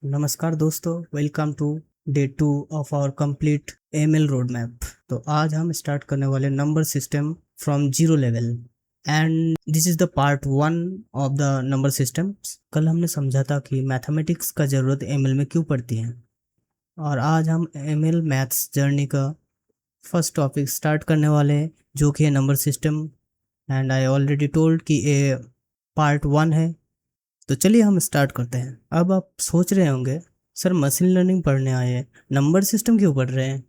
नमस्कार दोस्तों, welcome to day 2 of our complete ML road map. तो आज हम स्टार्ट करने वाले number system from zero level and this is the part 1 of the number systems. कल हमने समझा था कि मैथमेटिक्स का ज़रूरत एमएल में क्यों पड़ती है, और आज हम एमएल मैथ्स जर्नी का फर्स्ट टॉपिक स्टार्ट करने वाले हैं, जो कि है number system. And I already told कि ये पार्ट 1 है। तो चलिए हम स्टार्ट करते हैं। अब आप सोच रहे होंगे, सर मशीन लर्निंग पढ़ने आए हैं, नंबर सिस्टम क्यों पढ़ रहे हैं?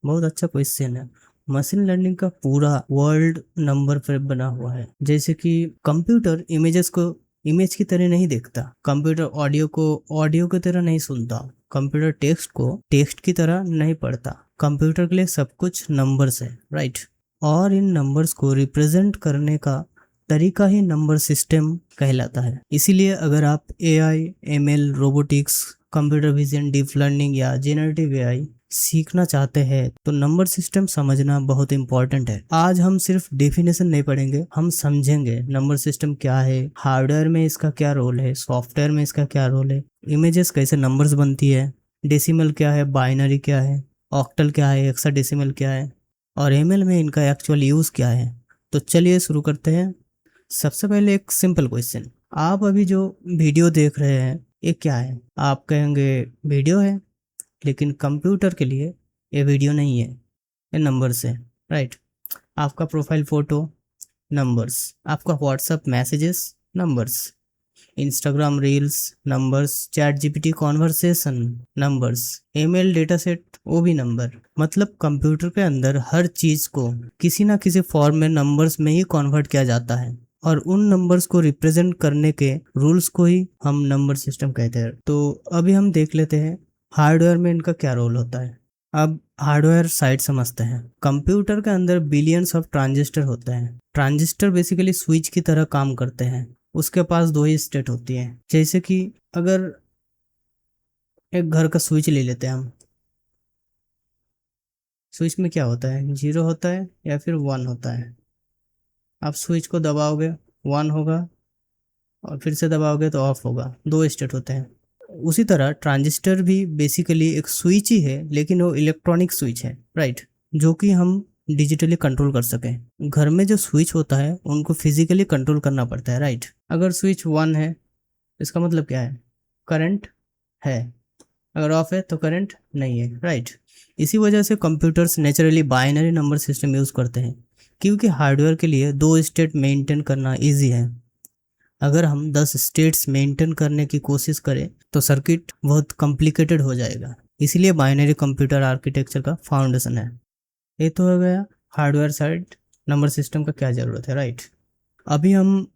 बहुत अच्छा क्वेश्चन है। मशीन लर्निंग का पूरा वर्ल्ड नंबर पर बना हुआ है। जैसे कि कंप्यूटर इमेजेस को इमेज की तरह नहीं देखता, कंप्यूटर ऑडियो को ऑडियो की तरह नहीं सुनता, कंप्यूटर टेक्स्ट को टेक्स्ट की तरह नहीं पढ़ता। कंप्यूटर के लिए सब कुछ नंबर्स है, राइट? और इन नंबर्स को रिप्रेजेंट करने का तरीका ही नंबर सिस्टम कहलाता है। इसीलिए अगर आप AI, ML, robotics, computer vision, deep learning या जेनरेटिव एआई सीखना चाहते हैं तो नंबर सिस्टम समझना बहुत इंपॉर्टेंट है। आज हम सिर्फ डेफिनेशन नहीं पढ़ेंगे, हम समझेंगे नंबर सिस्टम क्या है, हार्डवेयर में इसका क्या रोल है, सॉफ्टवेयर में इसका क्या रोल है, इमेजेस कैसे नंबर्स बनती है, डेसिमल क्या है, बाइनरी क्या है, ऑक्टल क्या है, हेक्साडेसिमल क्या है, और एमएल में इनका एक्चुअल यूज क्या है। तो चलिए शुरू करते हैं। सबसे पहले एक सिंपल क्वेश्चन, आप अभी जो वीडियो देख रहे हैं ये क्या है? आप कहेंगे वीडियो है, लेकिन कंप्यूटर के लिए ये वीडियो नहीं है, ये नंबर्स है, राइट? आपका प्रोफाइल फोटो नंबर्स, आपका WhatsApp messages numbers, Instagram reels numbers, chat GPT conversation numbers, email data set वो भी नंबर। मतलब कंप्यूटर के अंदर हर चीज को किसी ना किसी फॉर्म में नंबर्स में ही कन्वर्ट किया जाता है, और उन नंबर्स को रिप्रेजेंट करने के रूल्स को ही हम नंबर सिस्टम कहते हैं। तो अभी हम देख लेते हैं हार्डवेयर में इनका क्या रोल होता है। अब हार्डवेयर साइड समझते हैं। कंप्यूटर के अंदर बिलियंस ऑफ ट्रांजिस्टर होते हैं। ट्रांजिस्टर बेसिकली स्विच की तरह काम करते हैं। उसके पास दो ही स्टेट होती है। जैसे कि अगर एक घर का स्विच ले लेते हैं हम, स्विच में क्या होता है? जीरो होता है या फिर वन होता है। आप स्विच को दबाओगे वन होगा, और फिर से दबाओगे तो ऑफ होगा। दो स्टेट होते हैं। उसी तरह ट्रांजिस्टर भी बेसिकली एक स्विच ही है, लेकिन वो इलेक्ट्रॉनिक स्विच है, राइट? जो कि हम डिजिटली कंट्रोल कर सकें। घर में जो स्विच होता है उनको फिजिकली कंट्रोल करना पड़ता है, राइट? अगर स्विच वन है, इसका मतलब क्या है? करंट है। अगर ऑफ है तो करंट नहीं है, राइट? इसी वजह से computers naturally binary number system use करते हैं, क्योंकि हार्डवेयर के लिए दो स्टेट मेंटेन करना इजी है। अगर हम 10 स्टेट्स मेंटेन करने की कोशिश करें तो सर्किट बहुत कॉम्प्लिकेटेड हो जाएगा। इसीलिए बाइनरी कंप्यूटर आर्किटेक्चर का फाउंडेशन है। ये तो हो गया हार्डवेयर साइड, नंबर सिस्टम का क्या ज़रूरत है, राइट? अभी हम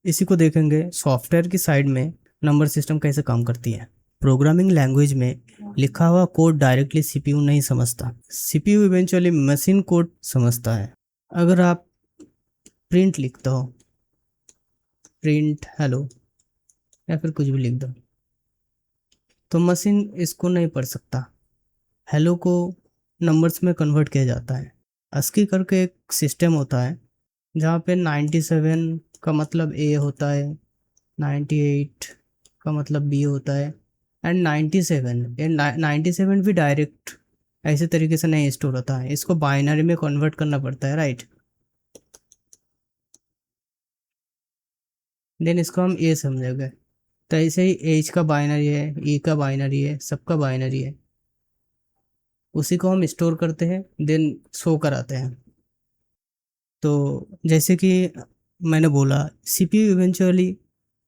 इसी को देखेंगे सॉफ्टवेयर की साइड में नंबर सिस्टम कैसे काम करती है। प्रोग्रामिंग लैंग्वेज में लिखा हुआ कोड डायरेक्टली सीपीयू नहीं समझता, सीपीयू इवेंचुअली मशीन कोड समझता है। अगर आप प्रिंट लिखते हो, प्रिंट हेलो या फिर कुछ भी लिख दो, तो मशीन इसको नहीं पढ़ सकता। हेलो को नंबर्स में कन्वर्ट किया जाता है। अस्की करके एक सिस्टम होता है जहाँ पे 97 का मतलब ए होता है, 98 का मतलब बी होता है, एंड 97 ये 97 भी डायरेक्ट ऐसे तरीके से नहीं स्टोर होता है, इसको बाइनरी में कन्वर्ट करना पड़ता है, राइट? देन इसको हम ए समझेंगे। तो ऐसे ही एच का बाइनरी है, ई का बाइनरी है, सबका बाइनरी है। उसी को हम स्टोर करते हैं, देन शो कराते हैं। तो जैसे कि मैंने बोला, सीपीयू इवेंचुअली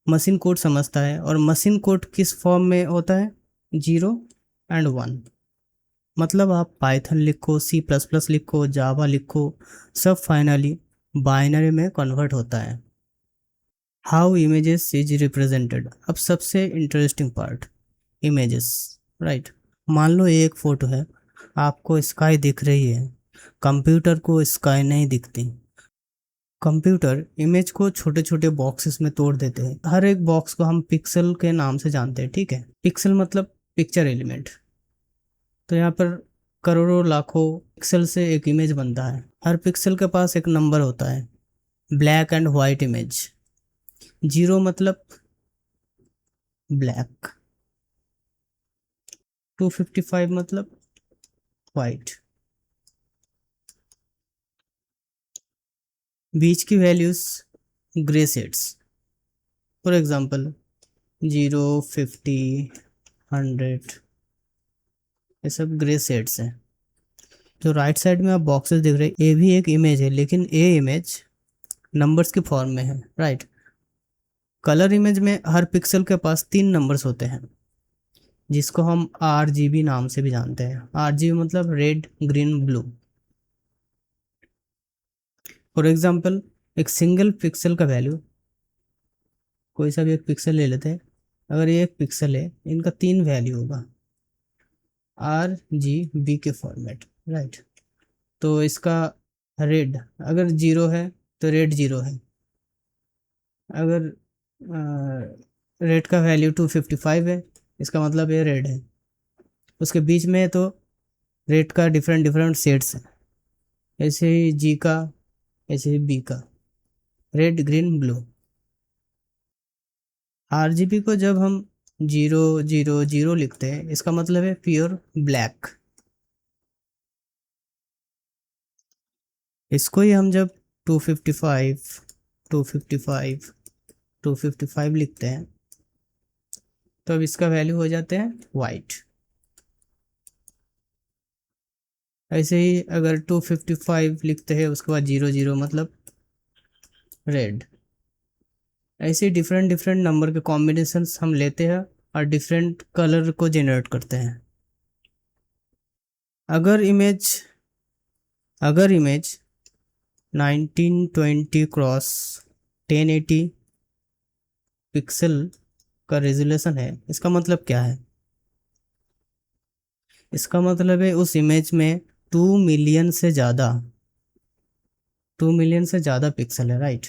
मशीन कोड समझता है, और मशीन कोड किस फॉर्म में होता है? Zero and one. मतलब आप पाइथन लिखो, सी प्लस प्लस लिखो, जावा लिखो, सब फाइनली बाइनरी में कन्वर्ट होता है। How images is represented. अब सबसे इंटरेस्टिंग पार्ट, इमेजेस, राइट? मान लो ये एक फोटो है, आपको स्काई दिख रही है, कंप्यूटर को स्काई नहीं दिखती। कंप्यूटर इमेज को छोटे छोटे बॉक्सेस में तोड़ देते हैं। हर एक बॉक्स को हम पिक्सल के नाम से जानते हैं, ठीक है? पिक्सल मतलब पिक्चर एलिमेंट। तो यहाँ पर करोड़ों लाखों पिक्सल से एक इमेज बनता है। हर पिक्सल के पास एक नंबर होता है। Black and white image, zero मतलब ब्लैक, 255 मतलब वाइट। बीच की values grey shades, for example 0, 50, 100, ये सब ग्रे शेड्स हैं। जो राइट साइड में आप बॉक्सेस देख रहे हैं, ये भी एक इमेज है, लेकिन ये इमेज नंबर्स के फॉर्म में है, राइट। कलर इमेज में हर पिक्सल के पास 3 नंबर्स होते हैं, जिसको हम RGB नाम से भी जानते हैं। RGB मतलब red, green, blue. For example एक सिंगल पिक्सल का वैल्यू, कोई सा भी एक पिक्सल ले लेते हैं, अगर ये एक पिक्सल है, इनका 3 वैल्यू होगा RGB के फॉर्मेट, राइट। तो इसका रेड अगर 0 है तो रेड 0 है। अगर रेड का वैल्यू 255 है, इसका मतलब ये रेड है। उसके बीच में तो रेड का डिफरेंट डिफरेंट शेड्स हैं, ऐसे ही जी का, ऐसे ही बी का, रेड, ग्रीन, ब्लू। RGB को जब हम 0 0 0 लिखते हैं, इसका मतलब है प्योर ब्लैक। इसको ही हम जब 255 255 255 लिखते हैं, तो अब इसका वैल्यू हो जाते हैं वाइट। ऐसे ही अगर 255 लिखते हैं, उसके बाद 0 0 मतलब रेड। ऐसे ही डिफरेंट डिफरेंट नंबर के कॉम्बिनेशंस हम लेते हैं और डिफरेंट कलर को जनरेट करते हैं। अगर इमेज अगर इमेज 1920 क्रॉस 1080 पिक्सल का रेजोल्यूशन है, इसका मतलब क्या है? इसका मतलब है उस इमेज में 2 मिलियन से ज़्यादा 2 मिलियन से ज़्यादा पिक्सल है, राइट।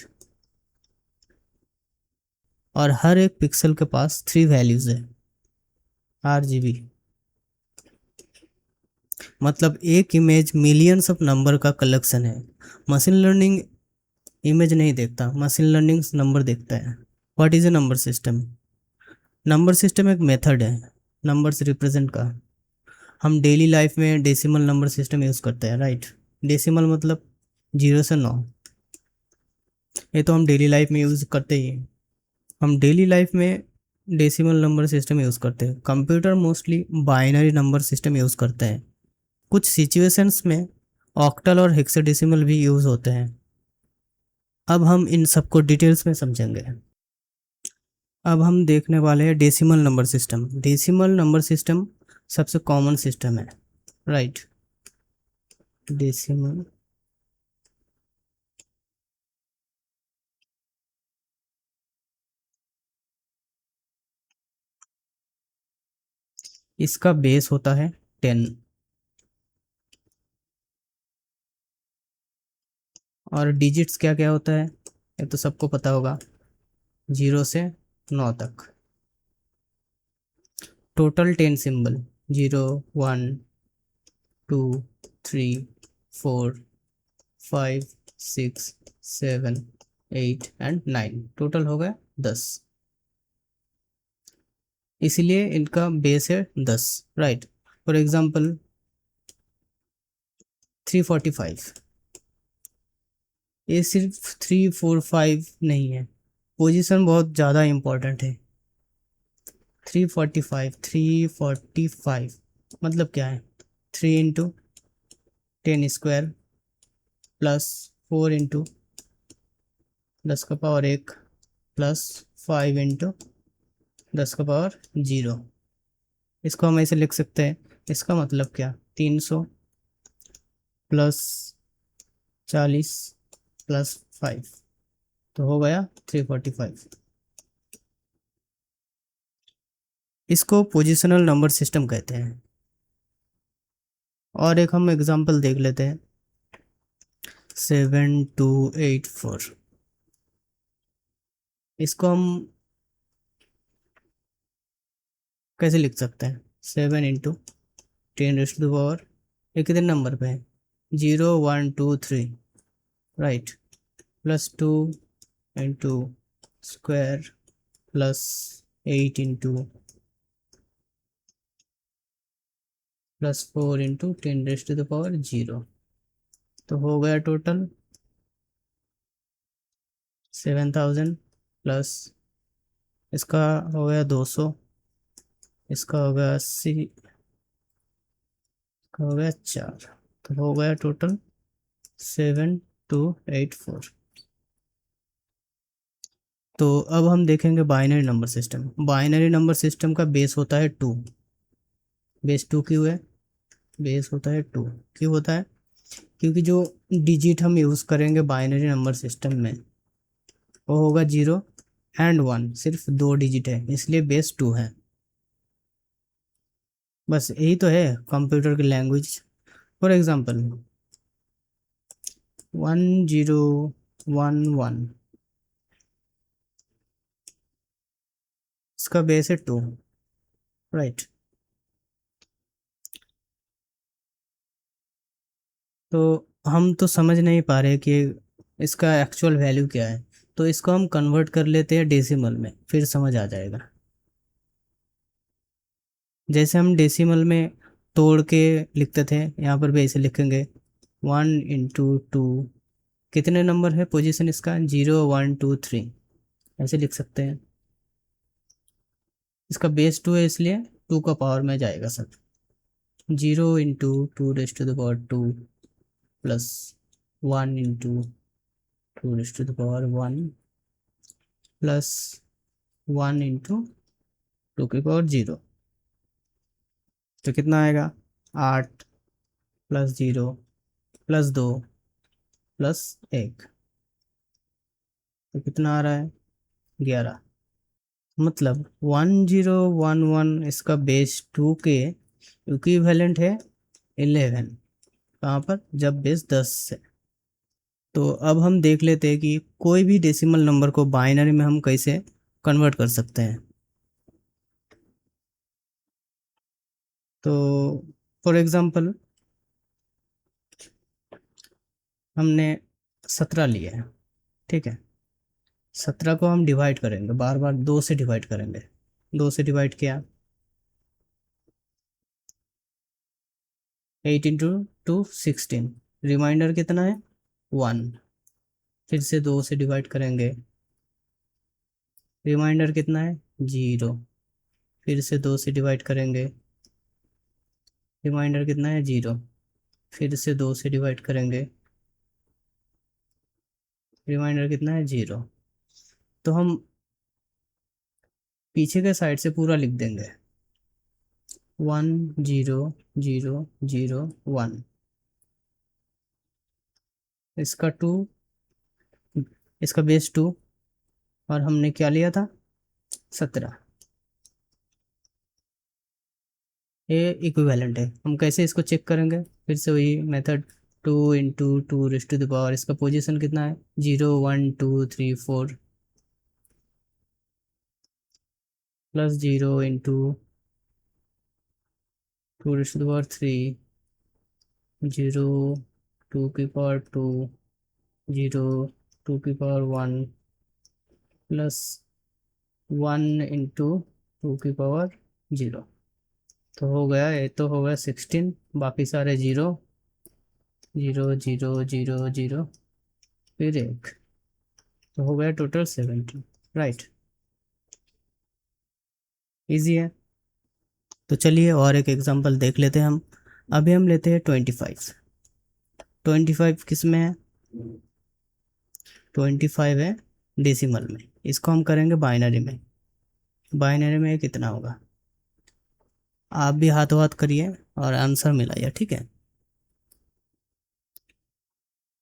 और हर एक पिक्सल के पास 3 वैल्यूज है RGB। मतलब एक इमेज मिलियंस ऑफ नंबर का कलेक्शन है। मशीन लर्निंग इमेज नहीं देखता, मशीन लर्निंग नंबर देखता है। What is a number system? Number system एक मेथड है नंबर्स रिप्रेजेंट का। हम डेली लाइफ में डेसिमल नंबर सिस्टम यूज़ करते हैं, राइट। डेसिमल मतलब 0 से 9। ये तो हम डेली लाइफ में यूज़ करते ही हैं। हम डेली लाइफ में डेसिमल नंबर सिस्टम यूज़ करते हैं। Computer mostly binary number system use करते हैं। कुछ सिचुएशंस में ऑक्टल और हेक्साडेसिमल भी यूज़ होते हैं। अब हम इन सबको डिटेल्स में समझेंगे। अब हम देखने वाले हैं decimal number system. Decimal number system सबसे कॉमन सिस्टम है, राइट। डेसिमल इसका बेस होता है 10, और डिजिट्स क्या क्या होता है ये तो सबको पता होगा, 0 से 9 तक। टोटल 10 सिंबल, 0 1 2 3 4 5 6 7 8 एंड 9, टोटल हो गया 10। इसलिए इनका बेस है 10, राइट। फॉर एग्जांपल 345, ये सिर्फ 3 4 5 नहीं है, पोजीशन बहुत ज़्यादा इंपॉर्टेंट है। 345 मतलब क्या है? 3 × 10² प्लस 4 × 10⁻1 प्लस 5 × 10⁻0। इसको हम ऐसे लिख सकते हैं, इसका मतलब क्या? 300 प्लस 40 प्लस 5, तो हो गया 345। इसको पोजिशनल नंबर सिस्टम कहते हैं। और एक हम एग्जांपल देख लेते हैं, 7284। इसको हम कैसे लिख सकते हैं? 7 × 10⁻, ये कितने नंबर पे है? 0 1 2 3, right. Plus 2 × square plus 8 × plus 4 into 10⁻0। तो हो गया टोटल 7000 प्लस इसका हो गया 200, इसका हो गया 80, इसका हो गया 4। तो हो गया टोटल 7284। तो अब हम देखेंगे binary number system. Binary number system का बेस होता है 2। बेस 2 क्यों है? बेस होता है 2 क्यों होता है? क्योंकि जो डिजिट हम यूज़ करेंगे बाइनरी नंबर सिस्टम में वो होगा 0 और 1, सिर्फ 2 डिजिट है, इसलिए बेस 2 है। बस यही तो है कंप्यूटर की लैंग्वेज। फॉर एग्जांपल 1011, इसका बेस है 2, राइट। तो हम तो समझ नहीं पा रहे कि इसका एक्चुअल वैल्यू क्या है, तो इसको हम कन्वर्ट कर लेते हैं डेसिमल में, फिर समझ आ जाएगा। जैसे हम डेसिमल में तोड़ के लिखते थे, यहाँ पर भी ऐसे लिखेंगे 1 इंटू 2। कितने नंबर है पोजीशन इसका? 0 1 2 3, ऐसे लिख सकते हैं। इसका बेस 2 है इसलिए 2 का पावर में जाएगा सब। 0 into 2 raise to the power 2 plus 1 into 2 raise to the power 1 plus 1 into 2 की पावर 0। तो कितना आएगा? 8 प्लस 0 प्लस 2 प्लस 1। तो कितना आ रहा है? 11। मतलब 1011 इसका बेस 2 के इक्विवेलेंट है 11। कहाँ पर? जब बेस 10 है। तो अब हम देख लेते हैं कि कोई भी डेसिमल नंबर को बाइनरी में हम कैसे कन्वर्ट कर सकते हैं। तो फॉर एग्जांपल हमने 17 लिया है, ठीक है। 17 को हम डिवाइड करेंगे, बार बार 2 से डिवाइड करेंगे। 2 से डिवाइड किया, 8 इंटू 2 16। रिमाइंडर कितना है? 1। फिर से 2 से डिवाइड करेंगे, रिमाइंडर कितना है? 0। फिर से 2 से डिवाइड करेंगे, रिमाइंडर कितना है? 0। फिर से 2 से डिवाइड करेंगे, रिमाइंडर कितना है? 0। तो हम पीछे के साइड से पूरा लिख देंगे 1 0 0 0 1। इसका 2, इसका बेस 2, और हमने क्या लिया था? 17। ये इक्विवेलेंट है। हम कैसे इसको चेक करेंगे? फिर से वही method, 2 into 2 raise to the power, इसका पोजीशन कितना है? 0 1 2 3 4 plus 0 into 2 raise to the power 3, 0 2 की पावर 2, 0 2 की पावर 1 प्लस 1 इंटू 2 की पावर 0। तो हो गया, ये तो हो गया 16, बाकी सारे 0 0 0 0 0 फिर 1। तो हो गया टोटल 70, राइट। इजी है। तो चलिए और एक एग्जांपल देख लेते हैं हम। अभी हम लेते हैं 25। 25 किस में है? 25 है डेसिमल में। इसको हम करेंगे बाइनरी में। बाइनरी में कितना होगा? आप भी हाथों हाथ करिए और आंसर मिलाइए, ठीक है।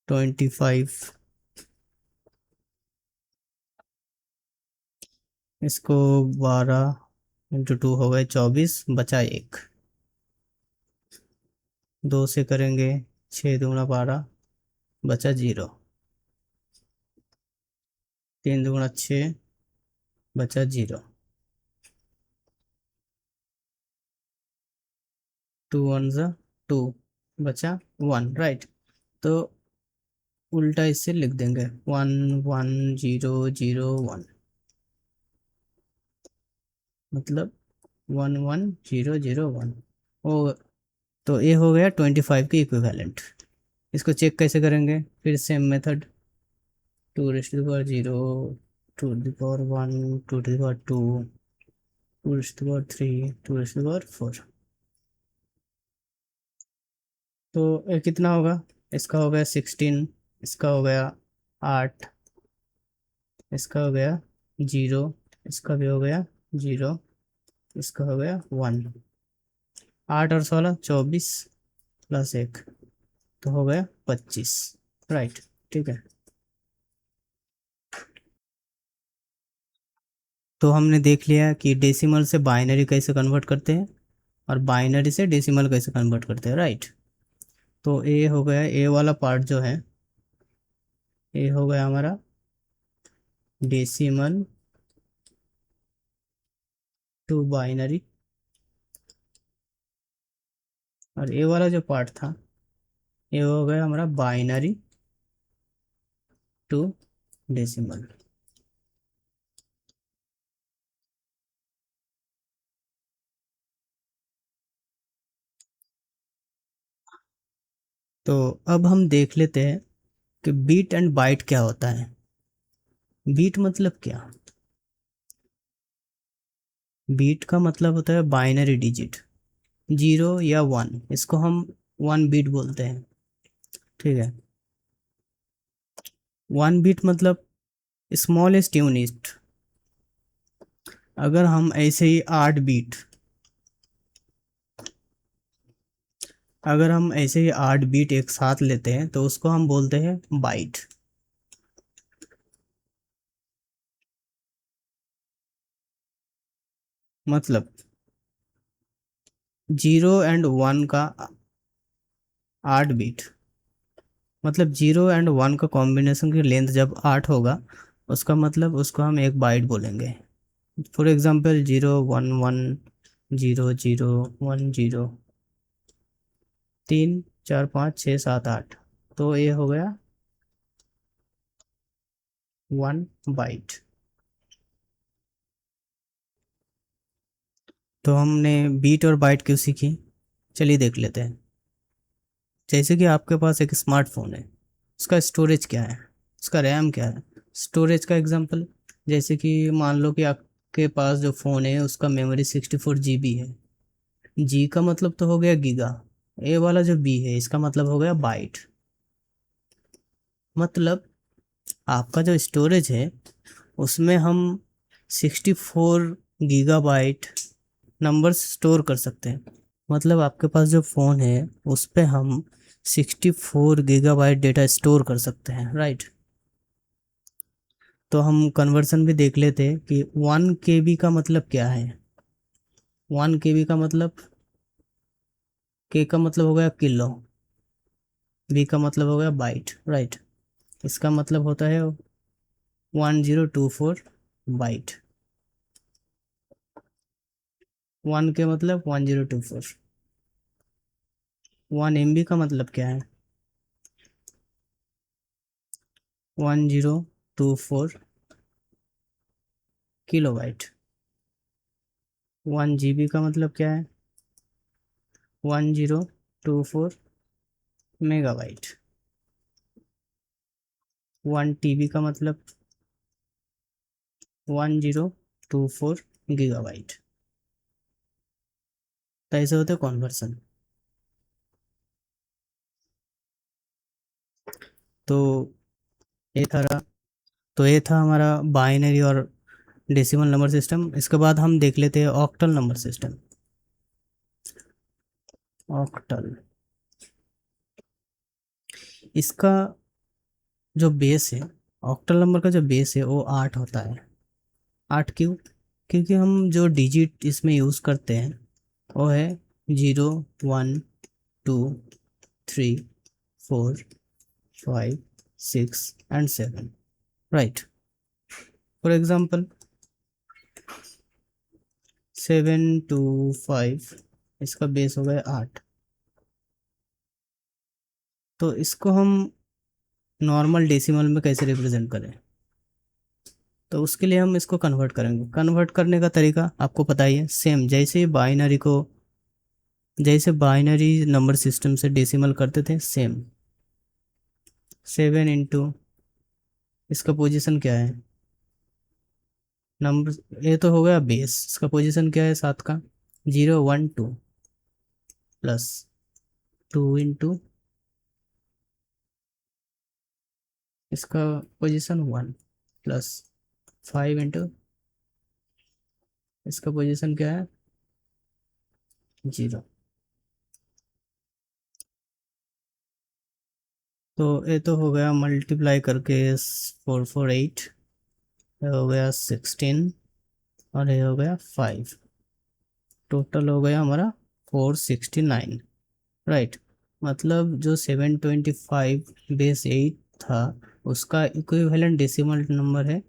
25, इसको 12 इंटू 2 हो गए 24, बचा 1। 2 से करेंगे 6 दूना 12, बचा 0। 3 दूना 6, बचा 0। 2 1 2, बचा 1, राइट। तो उल्टा इससे लिख देंगे 1 1 0 0 1, मतलब 1 1 0 0 1। ओ तो ये हो गया 25 के इक्विवेलेंट। इसको चेक कैसे करेंगे, फिर same method, 2 raised to the power 0, 2 to the power 1, 2 to the power 2, 2 raised to the power 3, 2 raised to the power 4। तो ये कितना होगा, इसका हो गया 16, इसका हो गया 8, इसका हो गया 0, इसका भी हो गया 0, इसका हो गया 1। 8 और 16 24 प्लस 1 तो हो गया 25। राइट, ठीक है। तो हमने देख लिया कि डेसिमल से बाइनरी कैसे कन्वर्ट करते हैं और बाइनरी से डेसिमल कैसे कन्वर्ट करते हैं, राइट। तो ए हो गया, ए वाला पार्ट जो है, ए हो गया हमारा डेसिमल टू बाइनरी, और ए वाला जो पार्ट था ये हो गया हमारा बाइनरी टू डेसिमल। तो अब हम देख लेते हैं कि बीट एंड बाइट क्या होता है। बीट मतलब क्या, बीट का मतलब होता है बाइनरी डिजिट, 0 या 1, इसको हम 1 बीट बोलते हैं, ठीक है। 1 बीट मतलब स्मॉलेस्ट यूनिट। अगर हम ऐसे ही 8 बीट, अगर हम ऐसे ही 8 बीट एक साथ लेते हैं तो उसको हम बोलते हैं बाइट। मतलब 0 एंड 1 का 8 बीट, मतलब 0 एंड 1 का कॉम्बिनेशन की लेंथ जब 8 होगा उसका मतलब उसको हम एक बाइट बोलेंगे। फॉर एग्जांपल 0 1 1 0 0 1 0, 3 4 5 6 7 8, तो ये हो गया 1 बाइट। तो हमने बीट और बाइट क्यों सीखी, चलिए देख लेते हैं। जैसे कि आपके पास एक स्मार्टफोन है, उसका स्टोरेज क्या है, उसका रैम क्या है। स्टोरेज का एग्जांपल, जैसे कि मान लो कि आपके पास जो फ़ोन है उसका मेमोरी 64 GB है। जी का मतलब तो हो गया गीगा, ए वाला जो बी है इसका मतलब हो गया बाइट। मतलब आपका जो स्टोरेज है उसमें हम 64 GB नंबर्स स्टोर कर सकते हैं। मतलब आपके पास जो फ़ोन है उस पे हम 64 GB डेटा स्टोर कर सकते हैं, राइट। तो हम कन्वर्सन भी देख लेते हैं कि 1 KB का मतलब क्या है। 1 KB का मतलब, के का मतलब हो गया किलो, बी का मतलब हो गया बाइट, राइट। इसका मतलब होता है 1024 बाइट। 1 के मतलब 1024। 1 MB का मतलब क्या है, 1024 KB। 1 GB का मतलब क्या है, 1024 MB। 1 TB का मतलब 1024 GB। तो ऐसे होते कॉन्वर्सन। तो ये था, तो ये था हमारा बाइनरी और डेसिमल नंबर सिस्टम। इसके बाद हम देख लेते हैं ऑक्टल नंबर सिस्टम। ऑक्टल, इसका जो बेस है, ऑक्टल नंबर का जो बेस है वो 8 होता है। 8 क्यों, क्योंकि हम जो डिजिट इसमें यूज़ करते हैं वो है 0 1 2 3 4 5 6 एंड 7, राइट। फॉर एग्जांपल 7 2 5, इसका बेस हो गया 8। तो इसको हम नॉर्मल डेसिमल में कैसे रिप्रेजेंट करें, तो उसके लिए हम इसको कन्वर्ट करेंगे। कन्वर्ट करने का तरीका आपको पता ही है, सेम जैसे ही बाइनरी को जैसे बाइनरी नंबर सिस्टम से डेसिमल करते थे सेम। 7 इंटू, इसका पोजीशन क्या है, नंबर ये तो हो गया बेस, इसका पोजीशन क्या है 7 का, 0 1 2 प्लस 2 इंटू, इसका पोजीशन 1 प्लस 5 इंटू, इसका पोजीशन क्या है 0। तो ये तो हो गया मल्टीप्लाई करके 4 4 8, ये हो गया 16, और ये हो गया 5, टोटल हो गया हमारा 469, राइट। मतलब जो 725 बेस 8 था, उसका इक्विवेलेंट डेसिमल नंबर है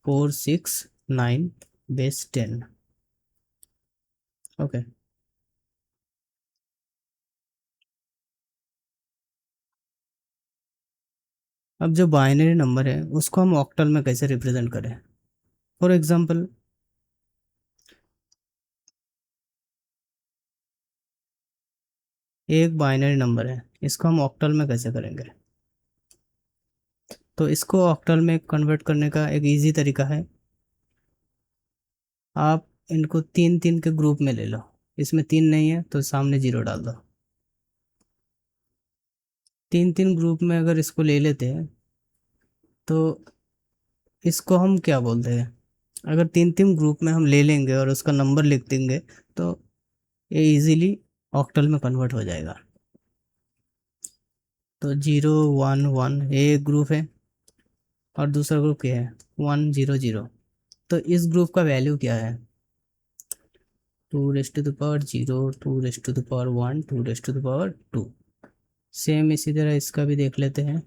469 बेस 10। ओके। अब जो बाइनरी नंबर है उसको हम ऑक्टल में कैसे रिप्रेजेंट करें। फॉर एग्जांपल, एक बाइनरी नंबर है, इसको हम ऑक्टल में कैसे करेंगे। तो इसको ऑक्टल में कन्वर्ट करने का एक इजी तरीका है, आप इनको 3 3 के ग्रुप में ले लो। इसमें 3 नहीं है तो सामने 0 डाल दो। 3 3 ग्रुप में अगर इसको ले लेते हैं तो इसको हम क्या बोलते हैं, अगर 3 3 ग्रुप में हम ले लेंगे और उसका नंबर लिख देंगे तो ये इजीली ऑक्टल में कन्वर्ट हो जाएगा। तो 0 1 1 ये एक ग्रुप है, और दूसरा ग्रुप क्या है 1 0 0। तो इस ग्रुप का वैल्यू क्या है, 2 raise to the power 0, 2 raise to the power 1, 2 raise to the power 2। Same इसी तरह इसका भी देख लेते हैं।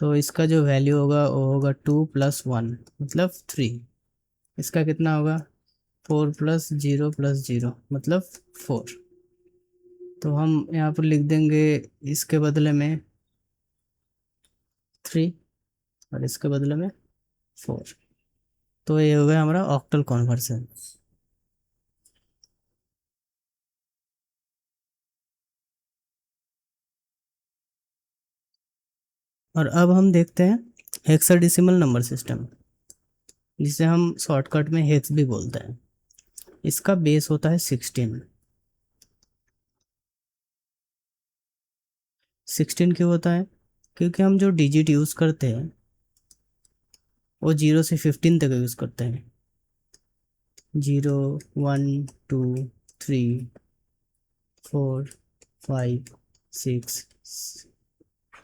तो इसका जो वैल्यू होगा वो होगा 2 + 1 मतलब 3। इसका कितना होगा 4 + 0 + 0 मतलब 4। तो हम यहाँ पर लिख देंगे इसके बदले में 3, और इसके बदले में 4। तो ये हो गया हमारा ऑक्टल कन्वर्सन। और अब हम देखते हैं हेक्साडेसिमल नंबर सिस्टम, जिसे हम शॉर्टकट में हेक्स भी बोलते हैं। इसका बेस होता है 16। 16 क्यों होता है, क्योंकि हम जो डिजिट यूज़ करते हैं वो 0 से 15 तक यूज़ करते हैं। 0 1 2 3 4 5 6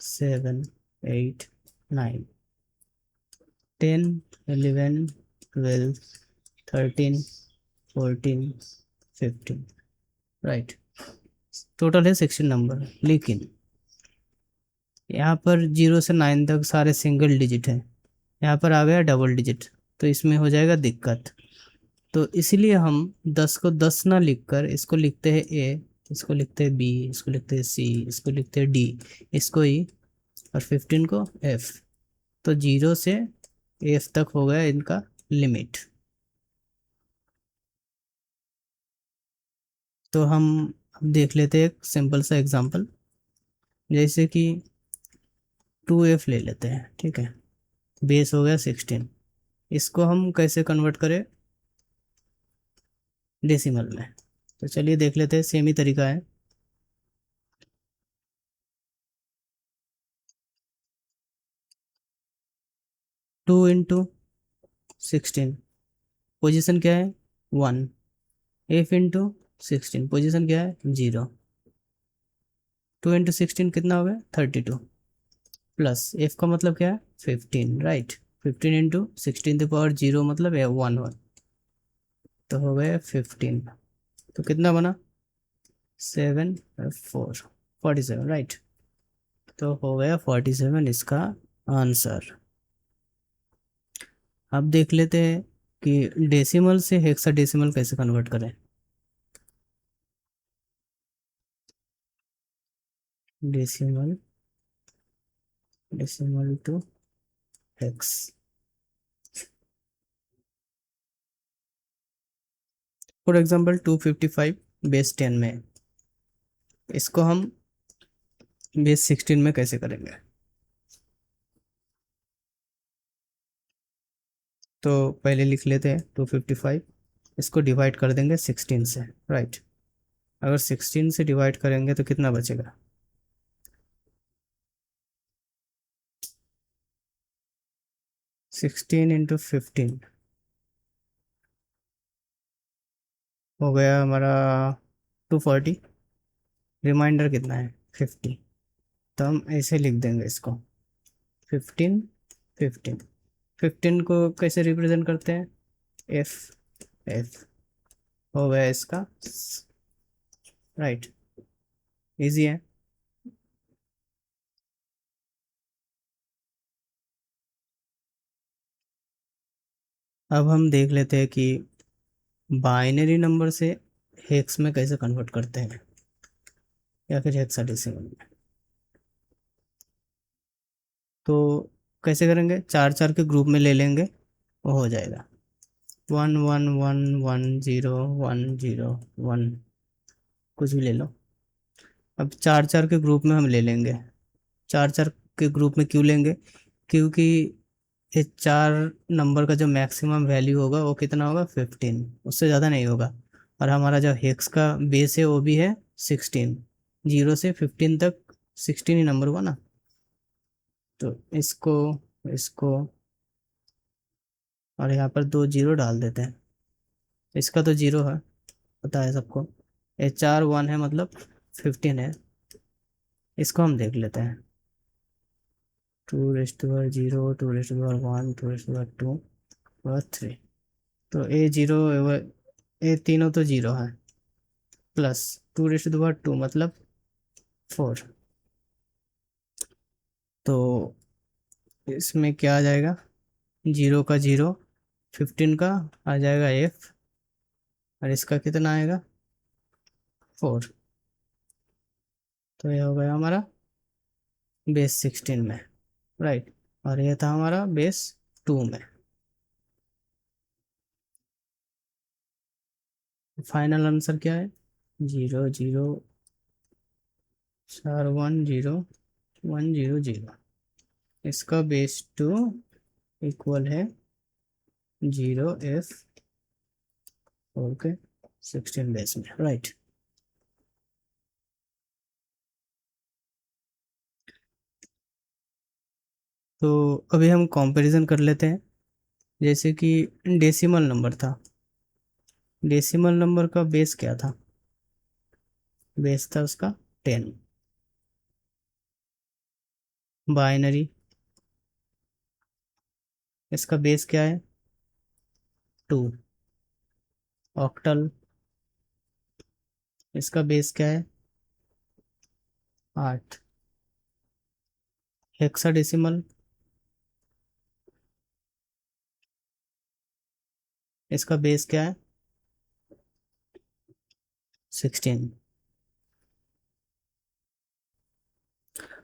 7 8 9 10 11 12 13 14 15, राइट। टोटल है 16 नंबर, लेकिन यहाँ पर 0 से 9 तक सारे सिंगल डिजिट है, यहाँ पर आ गया डबल डिजिट, तो इसमें हो जाएगा दिक्कत। तो इसलिए हम 10 को 10 ना लिखकर इसको लिखते हैं ए, इसको लिखते हैं बी, इसको लिखते हैं सी, इसको लिखते हैं डी, इसको ई, और 15 को एफ। तो 0 से एफ तक हो गया इनका लिमिट। तो हम अब देख लेते हैं एक सिंपल सा एग्जांपल, जैसे कि 2f ले लेते हैं, ठीक है। बेस हो गया 16, इसको हम कैसे कन्वर्ट करें डेसिमल में। तो चलिए देख लेते हैं, सेम ही तरीका है। 2 × 16, पोजीशन क्या है 1। f × 16, पोजीशन क्या है 0। 2 × 16 कितना हो गया 32, प्लस f का मतलब क्या है 15, राइट। 15 × 16 ^ 0 मतलब है 1 1, तो हो गया 15। तो कितना बना 47 राइट। तो हो गया 47 इसका आंसर। अब देख लेते हैं कि डेसिमल से हेक्साडेसिमल कैसे कन्वर्ट करें। Decimal, decimal to hex. For example 255 base 10 में, इसको हम बेस 16 में कैसे करेंगे? तो पहले लिख लेते हैं 255, इसको डिवाइड कर देंगे 16 से, राइट। अगर 16 से डिवाइड करेंगे तो कितना बचेगा? 16 × 15 हो गया हमारा 240। रिमाइंडर कितना है? 50। तो हम ऐसे लिख देंगे इसको 15 15। 15 को कैसे रिप्रेजेंट करते हैं? एफ एफ हो गया इसका, राइट। इजी है। अब हम देख लेते हैं कि बाइनरी नंबर से हेक्स में कैसे कन्वर्ट करते हैं, या फिर हेक्साडेसिमल में। तो कैसे करेंगे? चार चार के ग्रुप में ले लेंगे, वो हो जाएगा 11110101, कुछ भी ले लो। अब चार चार के ग्रुप में हम ले लेंगे। चार चार के ग्रुप में क्यों लेंगे? क्योंकि ये चार नंबर का जो मैक्सिमम वैल्यू होगा वो कितना होगा? 15, उससे ज़्यादा नहीं होगा। और हमारा जो हेक्स का बेस है वो भी है 16, 0 से 15 तक 16 ही नंबर हुआ ना। तो इसको इसको और यहाँ पर दो जीरो डाल देते हैं। इसका तो जीरो है, पता है सबको। ये चार वन है, मतलब 15 है। इसको हम देख लेते हैं 2⁻0, 2⁻1, 2⁻2 और 3। तो ए जीरो, ए तीनों तो जीरो है, प्लस 2⁻2 मतलब 4। तो इसमें क्या आ जाएगा? जीरो का जीरो, 15 का आ जाएगा एफ, और इसका कितना आएगा? 4। तो ये हो गया हमारा बेस 16 में, राइट। और ये था हमारा बेस 2 में। फाइनल आंसर क्या है? 0 0 4 1 0 1 0 0। इसका बेस 2 इक्वल है 0 एफ, ओके, 16 बेस में, राइट। तो अभी हम कंपैरिजन कर लेते हैं। जैसे कि डेसिमल नंबर था, डेसिमल नंबर का बेस क्या था? बेस था उसका 10। बाइनरी, इसका बेस क्या है? 2। ऑक्टल, इसका बेस क्या है? 8। हेक्साडेसिमल, इसका बेस क्या है? 16।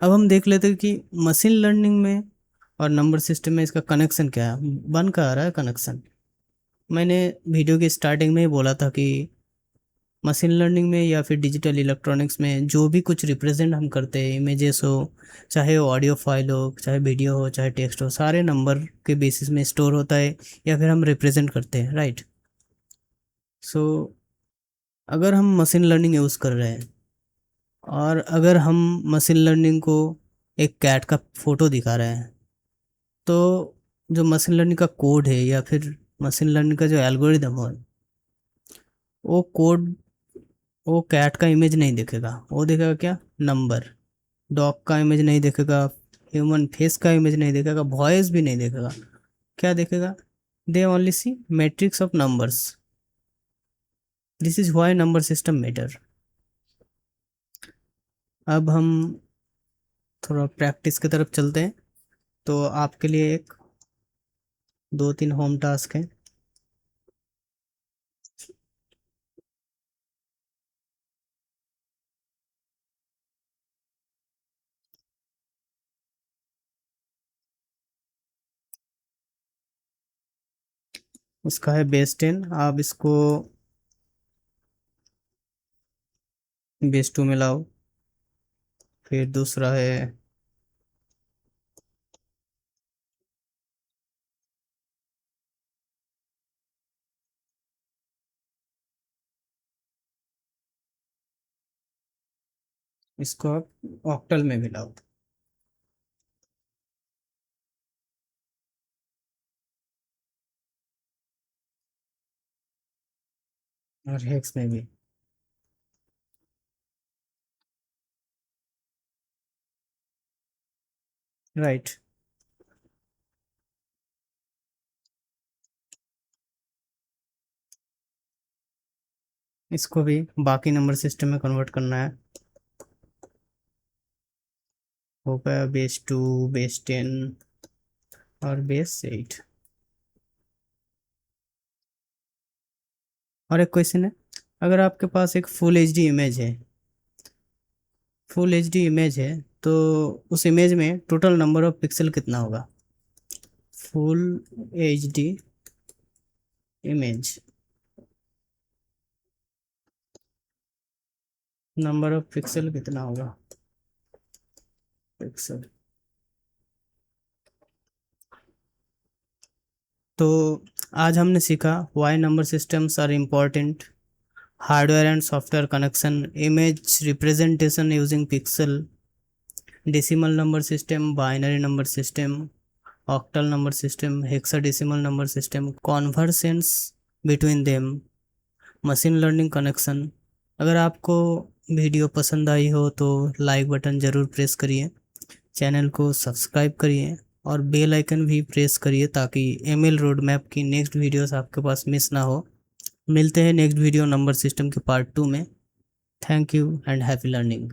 अब हम देख लेते हैं कि मशीन लर्निंग में और नंबर सिस्टम में इसका कनेक्शन क्या है, बन का आ रहा है कनेक्शन। मैंने वीडियो की स्टार्टिंग में ही बोला था कि मशीन लर्निंग में या फिर डिजिटल इलेक्ट्रॉनिक्स में जो भी कुछ रिप्रेजेंट हम करते हैं, इमेजेस हो, चाहे वो ऑडियो फाइल हो, चाहे वीडियो हो, चाहे टेक्स्ट हो, सारे नंबर के बेसिस में स्टोर होता है या फिर हम रिप्रेजेंट करते हैं, राइट। सो अगर हम मशीन लर्निंग यूज़ कर रहे हैं, और अगर हम मशीन लर्निंग को एक कैट का फोटो दिखा रहे हैं, तो जो मशीन लर्निंग का कोड है या फिर मशीन लर्निंग का जो एल्गोरिदम है, वो कोड, वो कैट का इमेज नहीं देखेगा, वो देखेगा क्या? नंबर। डॉग का इमेज नहीं देखेगा, ह्यूमन फेस का इमेज नहीं देखेगा, वॉइस भी नहीं देखेगा। क्या देखेगा? They only see matrix of numbers. This is why number system matter. अब हम थोड़ा प्रैक्टिस की तरफ चलते हैं। तो आपके लिए एक दो तीन होम टास्क है। उसका है बेस 10। आप इसको बेस 2 में लाओ। फिर दूसरा है इसको आप ऑक्टल में भी लाओ। और हेक्स में भी। राइट। इसको भी बाकी नंबर सिस्टम में कन्वर्ट करना है। हो गया बेस 2, बेस 10 और बेस 8। और एक क्वेश्चन है, अगर आपके पास एक फुल एच डी इमेज है, फुल एच डी इमेज है, तो उस इमेज में टोटल नंबर ऑफ पिक्सल कितना होगा? Full H D image, number of pixel कितना होगा? पिक्सल। तो आज हमने सीखा why number systems are important, hardware and software connection, image representation using pixel, decimal number system, binary number system, octal number system, hexadecimal number system, conversions between them, machine learning connection. अगर आपको video पसंद आई हो तो like button ज़रूर press करिए, channel को subscribe करिए और बेल आइकन भी प्रेस करिए ताकि एमएल रोड मैप की नेक्स्ट वीडियोस आपके पास मिस ना हो। मिलते हैं नेक्स्ट वीडियो नंबर सिस्टम के पार्ट 2 में। Thank you and happy learning.